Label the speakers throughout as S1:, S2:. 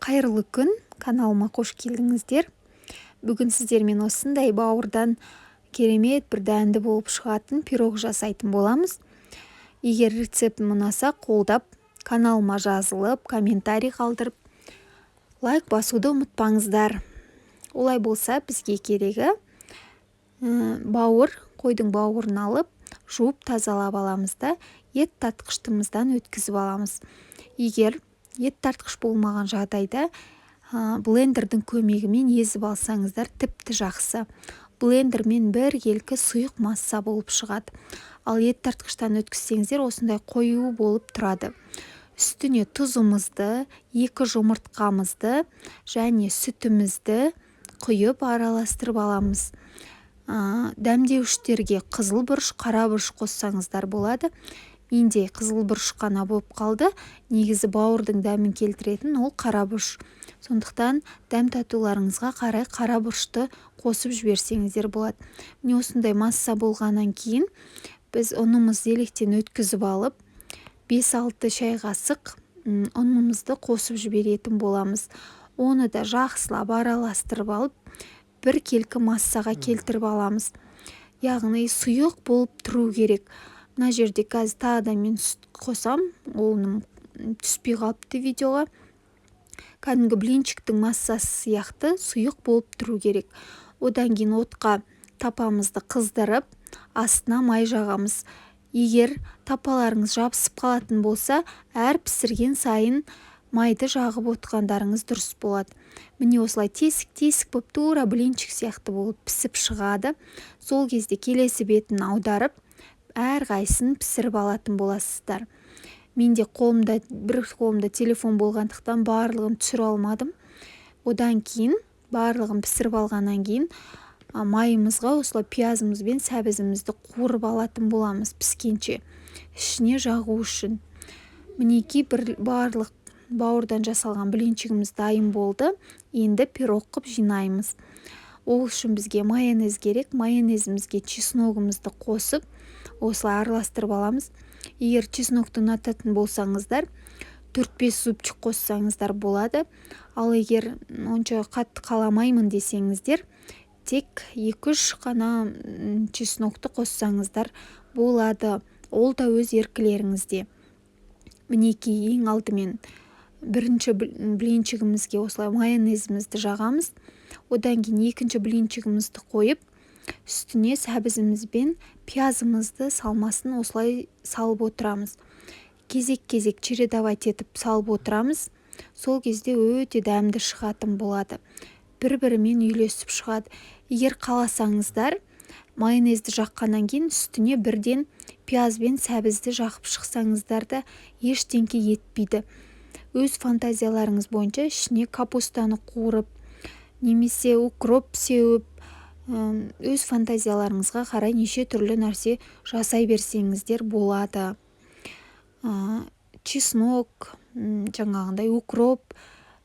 S1: Қайырлы күн, каналыма қош келдіңіздер. Бүгін сіздермен осындай бауырдан керемет бір дәмді болып шығатын пирог жасайтын боламыз. Егер рецептім ұнаса, қолдап, каналыма жазылып, комментарий қалдырып, лайк басуды ұмытпаңыздар. Олай болса, бізге керегі қойдың бауырын алып, жуып тазалап аламыз да, ет тартқыштымыздан өткізіп аламыз. Егер ет тартқыш болмаған жағдайда блендердің көмегімен езіп алсаңыздар тіпті жақсы. Блендермен бір келкі сұйық масса болып шығады. Ал ет тартқыштан өткізсеңіздер осындай қою болып тұрады. Үстіне тұзымызды, 2 жұмыртқамызды және сүтімізді құйып араластырып аламыз. Дәмдеуіштерге қызыл бұрыш, қара бұрыш қоссаңыздар болады. Менде қызыл бұрыш қана болып қалды. Негізі бауырдың дәмін келтіретін ол қара бұрыш. Сондықтан дәм татуларыңызға қарай қара бұрышты қосып жіберсеңіздер болады. Міне осындай масса болғаннан кейін біз ұнымызды електен өткізіп алып, 5-6 шай қасық ұнымызды қосып жіберетін боламыз. Оны да жақсылап араластырып алып, бір келкі массаға келтіріп аламыз. Яғни сұйық болып тұру керек. Мына жерде қазір тағы да мен сүт қосам, оның түспей қалыпты видеоға. Кәдімгі блинчиктің массасы сияқты сұйық болып тұру керек. Одан кейін отқа тапамызды қыздырып, астына май жағамыз. Егер тапаларыңыз жабысып қалатын болса, әр пісірген сайын майды жағып отқандарыңыз дұрыс болады. Міне осылай тесік-тесік болып тура блинчик сияқты болып пісіп шығады. Сол кезде келесі бетін аударып, әр қайсысын пісіріп алатын боласыздар. Менде бір қолымда телефон болғандықтан барлығын түсіре алмадым. Одан кейін барлығын пісіріп алғаннан кейін майымызға осылай пиязымыз бен сәбізімізді қуырып алатын боламыз піскенше, ішіне жағу үшін. Мінекей барлық бауырдан жасалған блинчигіміз дайын болды. Енді пирог қып жинаймыз. Ол үшін бізге майонез керек. Майонезімізге чесногымызды қосып, осылай араластырып аламыз. Егер чеснокты ұнататын болсаңыздар, 4-5 зубчик қоссаңыздар болады. Ал егер онша қатты қаламаймын десеңіздер, тек 2-3 қана чеснокты қоссаңыздар болады. Ол да өз еркілеріңізде. Мінекей ең алдымен бірінші блинчигімізге осылай майонезімізді жағамыз. Одан кейін екінші блинчигімізді қойып, үстіне сәбізіміз бен пиязымызды салмасын осылай салып отырамыз. Кезек-кезек чередовать етіп салып отырамыз. Сол кезде өте дәмді шығатын болады. Бір-бірімен үйлесіп шығады. Егер қаласаңыздар, майонезді жаққаннан кейін үстіне бірден пияз бен сәбізді жақып шықсаңыздар да ештеңке етпейді. Өз фантазияларыңыз бойынша ішіне капустаны қуырып, немесе укроп сеуіп, өз фантазияларыңызға қарай неше түрлі нәрсе жасай берсеңіздер болады. Чеснок, жаңағындай укроп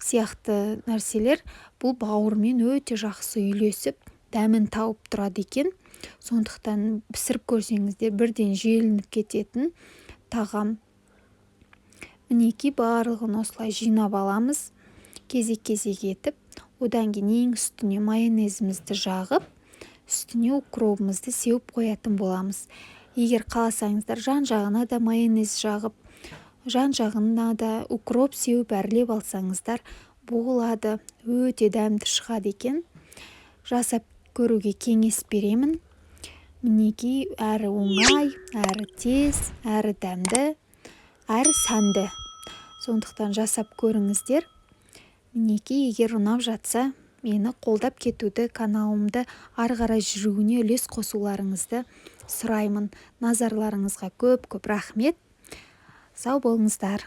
S1: сияқты нәрселер бұл бауырмен өте жақсы үйлесіп, дәмін тауып тұрады екен. Сондықтан пісіріп көрсеңіздер бірден желініп кететін тағам. Мінекей барлығын осылай жинап аламыз, кезек-кезек етіп. Одан кейін ең үстіне майонезімізді жағып, үстіне укробымызды сеуіп қоятын боламыз. Егер қаласаңыздар, жан-жағына да майонез жағып, жан-жағына да укроп сеуіп әрлеп алсаңыздар болады. Өте дәмді шығады екен. Жасап көруге кеңес беремін. Мінекей әрі оңай, әрі тез, әрі дәмді, әрі сәнді. Сондықтан жасап көріңіздер. Мінекей, егер ұнап жатса, мені қолдап кетуді, каналымды ары қарай жүруіне үлес қосуларыңызды сұраймын. Назарларыңызға көп-көп рахмет. Сау болыңыздар.